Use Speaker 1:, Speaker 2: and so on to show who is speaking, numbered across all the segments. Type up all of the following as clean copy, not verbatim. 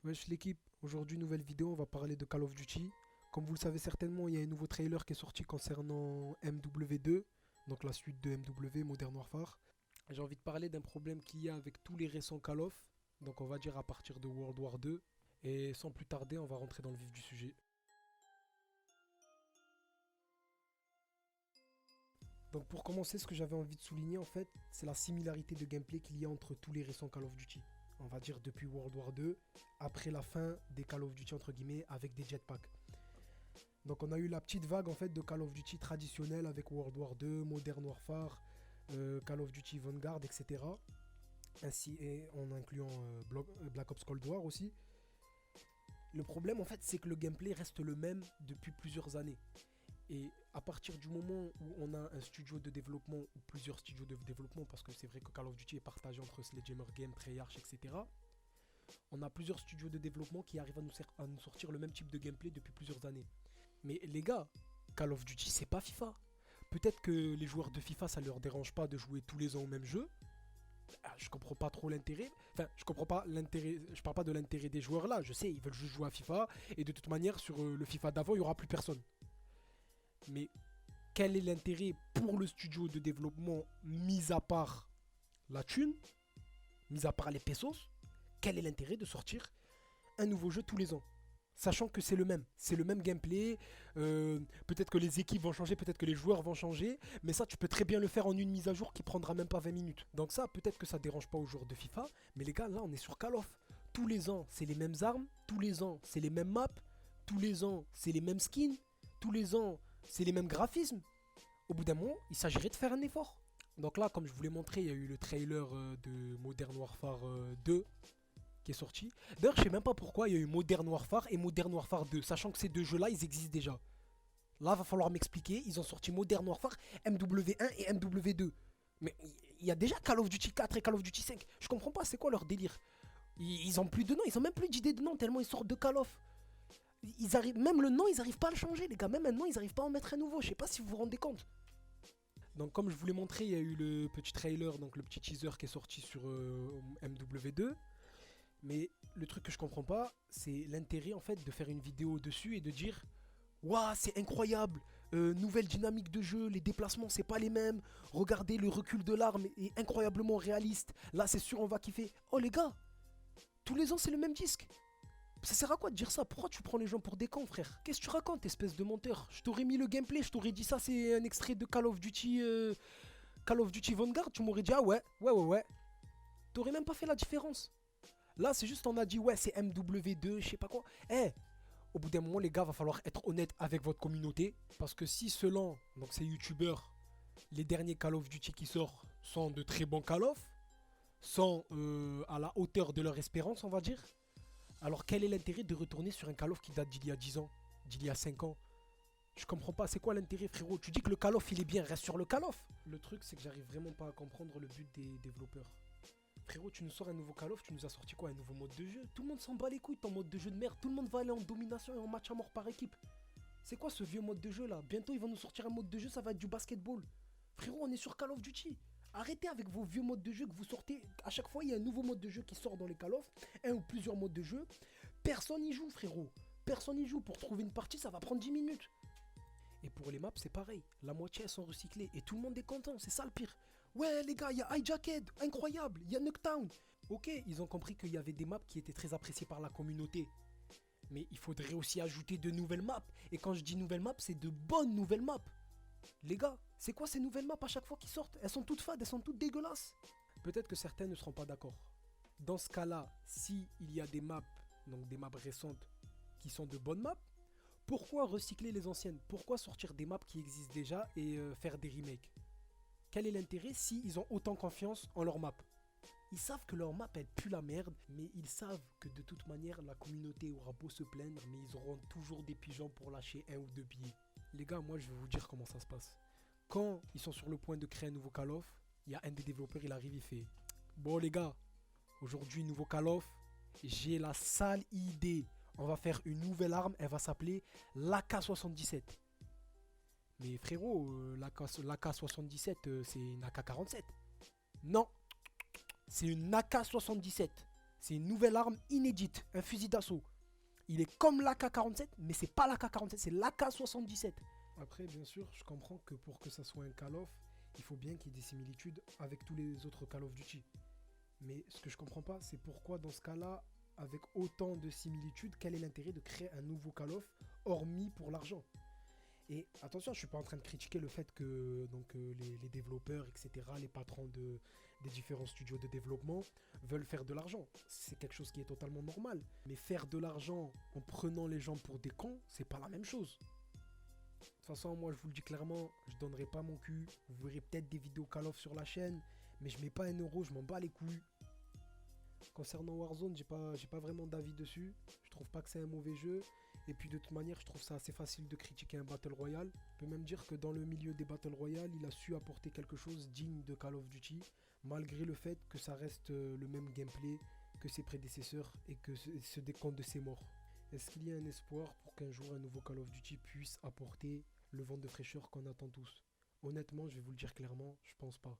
Speaker 1: Wesh l'équipe, aujourd'hui nouvelle vidéo, on va parler de Call of Duty. Comme vous le savez certainement, il y a un nouveau trailer qui est sorti concernant MW2, donc la suite de MW, Modern Warfare. J'ai envie de parler d'un problème qu'il y a avec tous les récents Call of, donc on va dire à partir de World War 2. Et sans plus tarder, on va rentrer dans le vif du sujet. Donc pour commencer, ce que j'avais envie de souligner en fait, c'est la similarité de gameplay qu'il y a entre tous les récents Call of Duty. On va dire depuis World War 2, après la fin des Call of Duty entre guillemets avec des jetpacks. Donc on a eu la petite vague en fait de Call of Duty traditionnel avec World War 2, Modern Warfare, Call of Duty Vanguard, etc. Ainsi et en incluant Black Ops Cold War aussi. Le problème en fait c'est que le gameplay reste le même depuis plusieurs années. Et à partir du moment où on a un studio de développement ou plusieurs studios de développement, parce que c'est vrai que Call of Duty est partagé entre Sledgehammer Game, Treyarch, etc. On a plusieurs studios de développement qui arrivent à nous sortir le même type de gameplay depuis plusieurs années. Mais les gars, Call of Duty c'est pas FIFA. Peut-être que les joueurs de FIFA ça leur dérange pas de jouer tous les ans au même jeu. Je comprends pas trop l'intérêt. Enfin, je comprends pas l'intérêt. Je parle pas de l'intérêt des joueurs là. Je sais, ils veulent juste jouer à FIFA. Et de toute manière, sur le FIFA d'avant, il y aura plus personne. Mais quel est l'intérêt pour le studio de développement, mis à part la thune, mis à part les pesos, quel est l'intérêt de sortir un nouveau jeu tous les ans? Sachant que c'est le même gameplay, peut-être que les équipes vont changer, peut-être que les joueurs vont changer, mais ça tu peux très bien le faire en une mise à jour qui prendra même pas 20 minutes. Donc ça peut-être que ça dérange pas aux joueurs de FIFA, mais les gars là on est sur Call of. Tous les ans c'est les mêmes armes, tous les ans c'est les mêmes maps, tous les ans c'est les mêmes skins, tous les ans c'est les mêmes graphismes. Au bout d'un moment il s'agirait de faire un effort. Donc là comme je vous l'ai montré il y a eu le trailer de Modern Warfare 2 qui est sorti. D'ailleurs, je sais même pas pourquoi il y a eu Modern Warfare et Modern Warfare 2, sachant que ces deux jeux-là, ils existent déjà. Là, va falloir m'expliquer. Ils ont sorti Modern Warfare, MW1 et MW2. Mais il y a déjà Call of Duty 4 et Call of Duty 5. Je comprends pas, c'est quoi leur délire? Ils ont plus de nom, ils ont même plus d'idée de nom tellement ils sortent de Call of. Ils arrivent, même le nom, ils arrivent pas à le changer, les gars. Même un nom, ils arrivent pas à en mettre un nouveau. Je sais pas si vous vous rendez compte. Donc comme je vous l'ai montré, il y a eu le petit trailer, donc le petit teaser qui est sorti sur MW2. Mais le truc que je comprends pas, c'est l'intérêt en fait de faire une vidéo dessus et de dire waouh, c'est incroyable, nouvelle dynamique de jeu, les déplacements c'est pas les mêmes, regardez le recul de l'arme est incroyablement réaliste, là c'est sûr on va kiffer. Oh les gars, tous les ans c'est le même disque. Ça sert à quoi de dire ça? Pourquoi tu prends les gens pour des cons, frère? Qu'est-ce que tu racontes, espèce de menteur? Je t'aurais mis le gameplay, je t'aurais dit ça c'est un extrait de Call of Duty Vanguard, tu m'aurais dit ah ouais. T'aurais même pas fait la différence. Là, c'est juste, on a dit, ouais, c'est MW2, je sais pas quoi. Eh, au bout d'un moment, les gars, va falloir être honnête avec votre communauté. Parce que si selon, donc ces youtubeurs, les derniers Call of Duty qui sortent sont de très bons Call of, sont à la hauteur de leur espérance, on va dire, alors quel est l'intérêt de retourner sur un Call of qui date d'il y a 10 ans, d'il y a 5 ans? Je comprends pas, c'est quoi l'intérêt, frérot? Tu dis que le Call of il est bien, reste sur le Call of. Le truc, c'est que j'arrive vraiment pas à comprendre le but des développeurs. Frérot, tu nous sors un nouveau Call of, tu nous as sorti quoi? Un nouveau mode de jeu? Tout le monde s'en bat les couilles, ton mode de jeu de merde. Tout le monde va aller en domination et en match à mort par équipe. C'est quoi ce vieux mode de jeu là? Bientôt ils vont nous sortir un mode de jeu, ça va être du basketball. Frérot, on est sur Call of Duty. Arrêtez avec vos vieux modes de jeu que vous sortez. À chaque fois, il y a un nouveau mode de jeu qui sort dans les Call of. Un ou plusieurs modes de jeu. Personne n'y joue, frérot. Personne n'y joue. Pour trouver une partie, ça va prendre 10 minutes. Et pour les maps, c'est pareil. La moitié, elles sont recyclées. Et tout le monde est content. C'est ça le pire. Ouais, les gars, il y a Hijacked. Incroyable. Il y a Nuketown. Ok, ils ont compris qu'il y avait des maps qui étaient très appréciées par la communauté. Mais il faudrait aussi ajouter de nouvelles maps. Et quand je dis nouvelles maps, c'est de bonnes nouvelles maps. Les gars, c'est quoi ces nouvelles maps à chaque fois qui sortent? Elles sont toutes fades, elles sont toutes dégueulasses. Peut-être que certains ne seront pas d'accord. Dans ce cas-là, si il y a des maps, donc des maps récentes, qui sont de bonnes maps, pourquoi recycler les anciennes? Pourquoi sortir des maps qui existent déjà et faire des remakes? Quel est l'intérêt si ils ont autant confiance en leur map? Ils savent que leur map elle pue la merde, mais ils savent que de toute manière la communauté aura beau se plaindre, mais ils auront toujours des pigeons pour lâcher un ou deux billets. Les gars, moi je vais vous dire comment ça se passe. Quand ils sont sur le point de créer un nouveau Call of, il y a un des développeurs, il arrive, il fait bon les gars, aujourd'hui nouveau Call of, j'ai la sale idée. On va faire une nouvelle arme, elle va s'appeler l'AK-77. Mais frérot, l'AK-77, c'est une AK-47. Non, c'est une AK-77. C'est une nouvelle arme inédite, un fusil d'assaut. Il est comme l'AK-47, mais c'est pas l'AK-47, c'est l'AK-77. Après, bien sûr, je comprends que pour que ça soit un Call of, il faut bien qu'il y ait des similitudes avec tous les autres Call of Duty. Mais ce que je comprends pas, c'est pourquoi dans ce cas-là, avec autant de similitudes, quel est l'intérêt de créer un nouveau Call of, hormis pour l'argent? Et attention, je suis pas en train de critiquer le fait que les développeurs, etc., les patrons des différents studios de développement veulent faire de l'argent. C'est quelque chose qui est totalement normal. Mais faire de l'argent en prenant les gens pour des cons, c'est pas la même chose. De toute façon, moi je vous le dis clairement, je donnerai pas mon cul. Vous verrez peut-être des vidéos Call of sur la chaîne, mais je mets pas 1€, je m'en bats les couilles. Concernant Warzone, j'ai pas vraiment d'avis dessus. Je trouve pas que c'est un mauvais jeu. Et puis de toute manière, je trouve ça assez facile de critiquer un Battle Royale. Je peux même dire que dans le milieu des Battle Royale, il a su apporter quelque chose digne de Call of Duty, malgré le fait que ça reste le même gameplay que ses prédécesseurs et que se décompte de ses morts. Est-ce qu'il y a un espoir pour qu'un jour un nouveau Call of Duty puisse apporter le vent de fraîcheur qu'on attend tous? Honnêtement, je vais vous le dire clairement, je pense pas.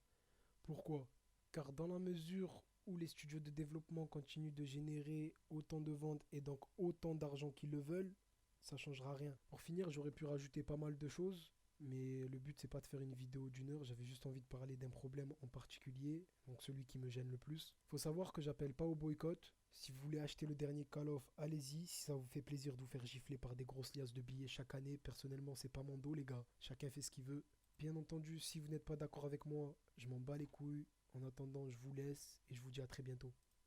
Speaker 1: Pourquoi? Car dans la mesure où les studios de développement continuent de générer autant de ventes et donc autant d'argent qu'ils le veulent, ça changera rien. Pour finir, j'aurais pu rajouter pas mal de choses, mais le but c'est pas de faire une vidéo d'1 heure, j'avais juste envie de parler d'un problème en particulier, donc celui qui me gêne le plus. Faut savoir que j'appelle pas au boycott. Si vous voulez acheter le dernier Call of, allez-y. Si ça vous fait plaisir de vous faire gifler par des grosses liasses de billets chaque année, personnellement c'est pas mon dos les gars. Chacun fait ce qu'il veut. Bien entendu, si vous n'êtes pas d'accord avec moi, je m'en bats les couilles. En attendant, je vous laisse et je vous dis à très bientôt.